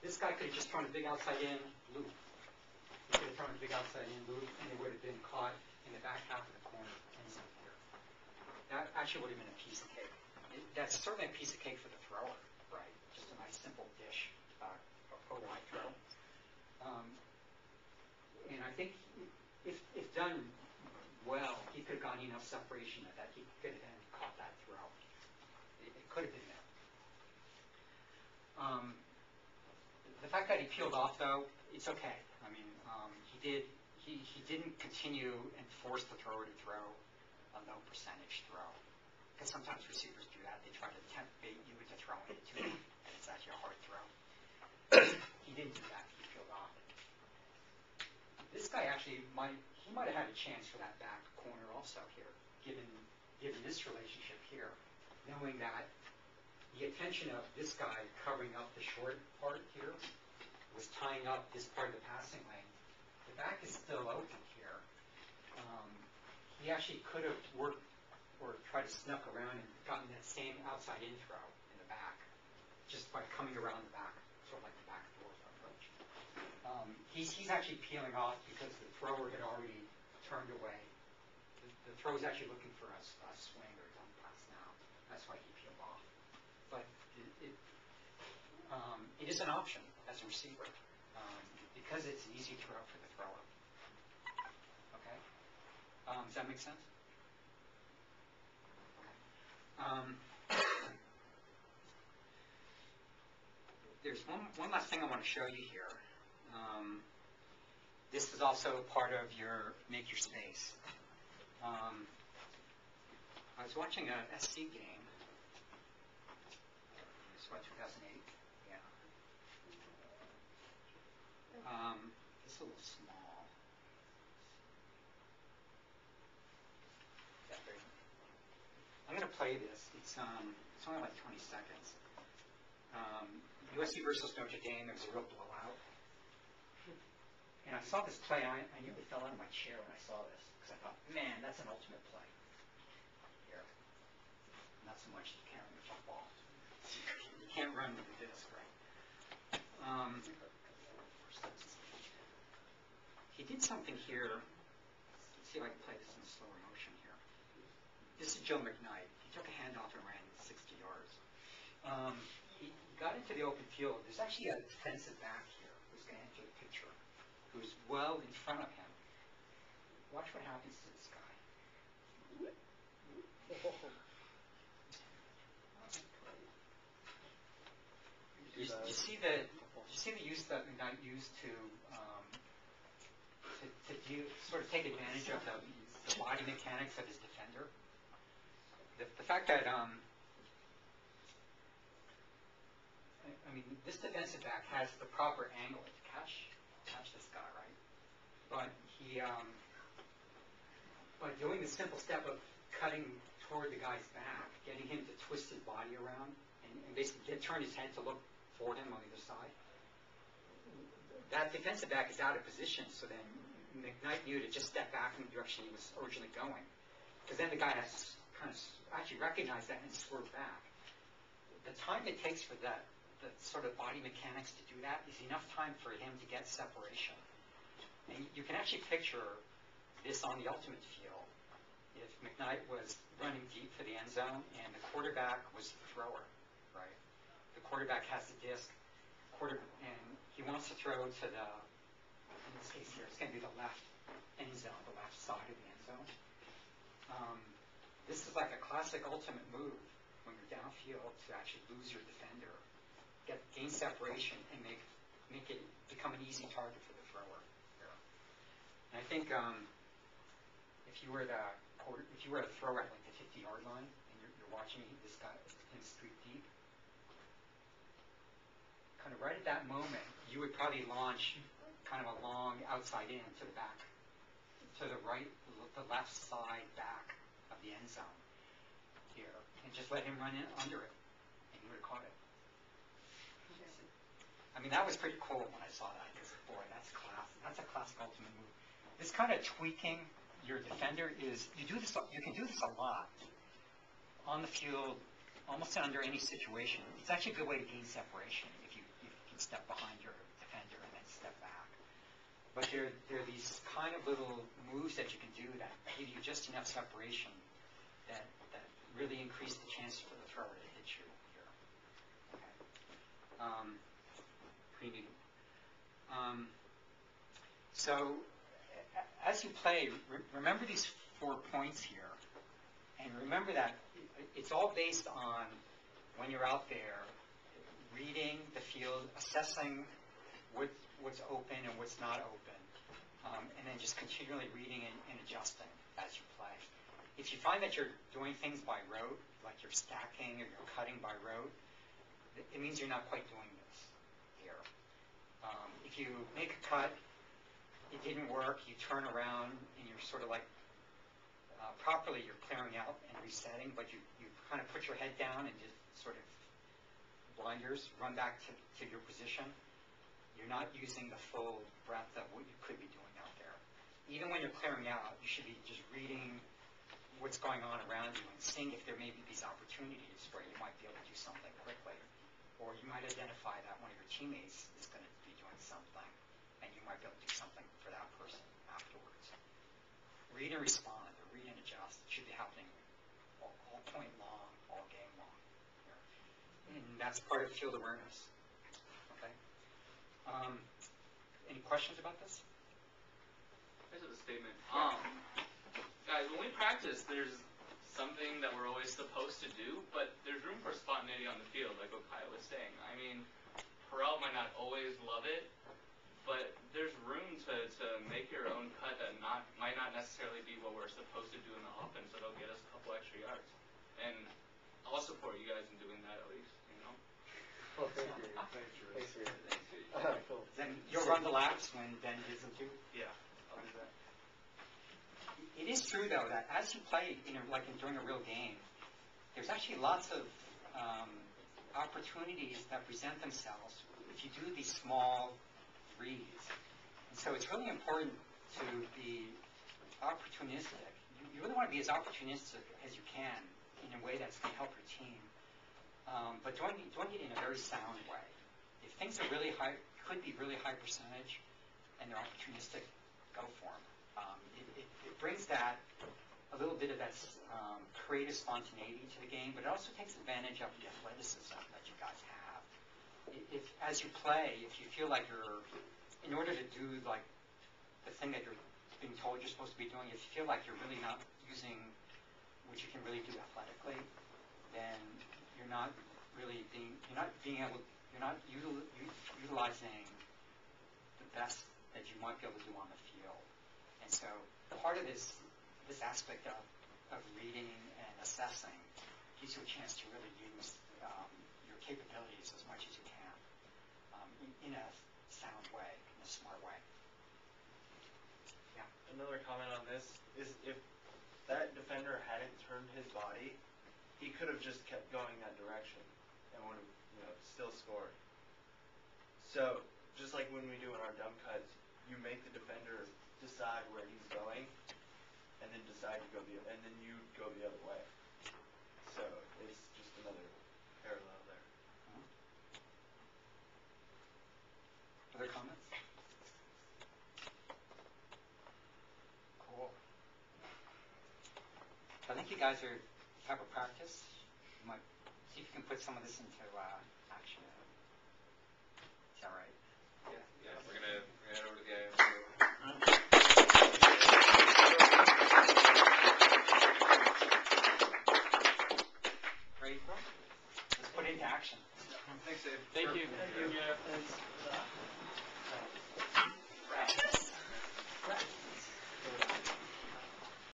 This guy could have just thrown a big outside in loop. He could have thrown a big outside in loop, and it would have been caught in the back half of the corner end zone here. That actually would have been a piece of cake. That's certainly a piece of cake for the thrower, right? Just a nice simple dish, OY throw. And I think if done well, he could have gotten enough separation that he could have then caught that throw. It could have been there. The fact that he peeled off, though, it's okay. I mean, he didn't continue and force the thrower to throw a low percentage throw. Because sometimes receivers do that. They try to tempt bait you into throwing it to them, and it's actually a hard throw. He didn't do that. He peeled off. This guy actually might have had a chance for that back corner also here, given this relationship here, knowing that the attention of this guy covering up the short part here was tying up this part of the passing lane. The back is still open here. He actually could have worked or tried to snuck around and gotten that same outside in throw in the back, just by coming around the back, sort of like the back door approach. He's actually peeling off because the thrower had already turned away. The throw is actually looking for a swing or a dump pass now. That's why he peeled off. But it is an option as a receiver because it's an easy throw for the thrower. Okay? Does that make sense? Okay. There's one last thing I want to show you here. This is also part of your make your space. I was watching a SC game. It's about 2008. Yeah. It's a little small. I'm going to play this. It's only like 20 seconds. USC versus Notre Dame. There was a real blowout. And I saw this play, and I nearly fell out of my chair when I saw this, because I thought, man, that's an ultimate play. Here. Not so much you can't run the football. You can't run with the disc, right? He did something here. Let's see if I can play this in slower motion here. This is Joe McKnight. He took a handoff and ran 60 yards. He got into the open field. There's actually a defensive back here who's going to enter the picture, who's well in front of him. Watch what happens to this guy. You see the use that McKnight used to sort of take advantage of the body mechanics of his defender. The fact that I mean, this defensive back has the proper angle to catch this guy, right? But he, by doing the simple step of cutting toward the guy's back, getting him to twist his body around and basically turn his head to look for him on the other side, that defensive back is out of position. So then McKnight knew to just step back in the direction he was originally going, because then the guy has to kind of actually recognize that and swerve back. The time it takes for the sort of body mechanics to do that is enough time for him to get separation. And you can actually picture this on the ultimate field. If McKnight was running deep for the end zone and the quarterback was the thrower, right? The quarterback has the disc, and he wants to throw to the, in this case here, it's going to be the left end zone, the left side of the end zone. This is like a classic ultimate move when you're downfield to actually lose your defender, gain separation, and make it become an easy target for the thrower. And I think if you were a thrower at like the 50-yard line and you're watching this guy in street deep, kind of right at that moment, you would probably launch kind of a long outside in to the back, to the right, the left side back of the end zone here, and just let him run in under it, and you would have caught it. I mean, that was pretty cool when I saw that, because boy, that's class. That's a classic ultimate move. This kind of tweaking your defender is, you can do this a lot on the field, almost under any situation. It's actually a good way to gain separation if you can step behind your defender and then step back. But there are these kind of little moves that you can do that give you just enough separation that really increase the chance for the thrower to hit you here. Okay. Preview. So as you play, remember these 4 points here, and remember that it's all based on when you're out there reading the field, assessing what's open and what's not open, and then just continually reading and adjusting as you play. If you find that you're doing things by rote, like you're stacking or you're cutting by rote, it means you're not quite doing this here. If you make a cut, it didn't work, you turn around and you're sort of like properly you're clearing out and resetting, but you kind of put your head down and just sort of blinders, run back to your position. You're not using the full breadth of what you could be doing out there. Even when you're clearing out, you should be just reading what's going on around you and seeing if there may be these opportunities where you might be able to do something quickly. Or you might identify that one of your teammates is going to be doing something, and you might be able to do something for that person afterwards. Read and respond, or read and adjust. It should be happening all point long, all game long. And that's part of field awareness. Okay. Any questions about this? Here's a statement. Guys, when we practice, there's something that we're always supposed to do, but there's room for spontaneity on the field, like Okaya was saying. I mean, Harrell might not always love it, but there's room to make your own cut that might not necessarily be what we're supposed to do in the offense, so it'll get us a couple extra yards. And I'll support you guys in doing that at least, you know? Well, thank you. Thanks for your cool. Then you'll run the laps when Ben gives them to you? Yeah, I'll do that. It is true, though, that as you play, during a real game, there's actually lots of opportunities that present themselves if you do these small reads. And so it's really important to be opportunistic. You really want to be as opportunistic as you can in a way that's going to help your team, but doing it in a very sound way. If things are really high, could be really high percentage, and they're opportunistic, go for them. It brings that a little bit of that creative spontaneity to the game, but it also takes advantage of the athleticism that you guys have. If as you play, if you feel like in order to do like the thing that you're being told you're supposed to be doing, if you feel like you're really not using what you can really do athletically, then you're not utilizing the best that you might be able to do on the field. And so part of this aspect of reading and assessing gives you a chance to really use your capabilities as much as you can in a sound way, in a smart way. Yeah. Another comment on this is if that defender hadn't turned his body, he could have just kept going that direction and would have, still scored. So just like when we do in our dump cuts, you make the defender decide where he's going, and then decide to go and then you go the other way. So it's just another parallel there. Other comments? Cool. I think you guys have a practice. You might see if you can put some of this into action. Is that right? Yeah. We're gonna head over to the IF. Great. Let's put it into action. Thanks, Dave. Thank you. Thank you. Yeah.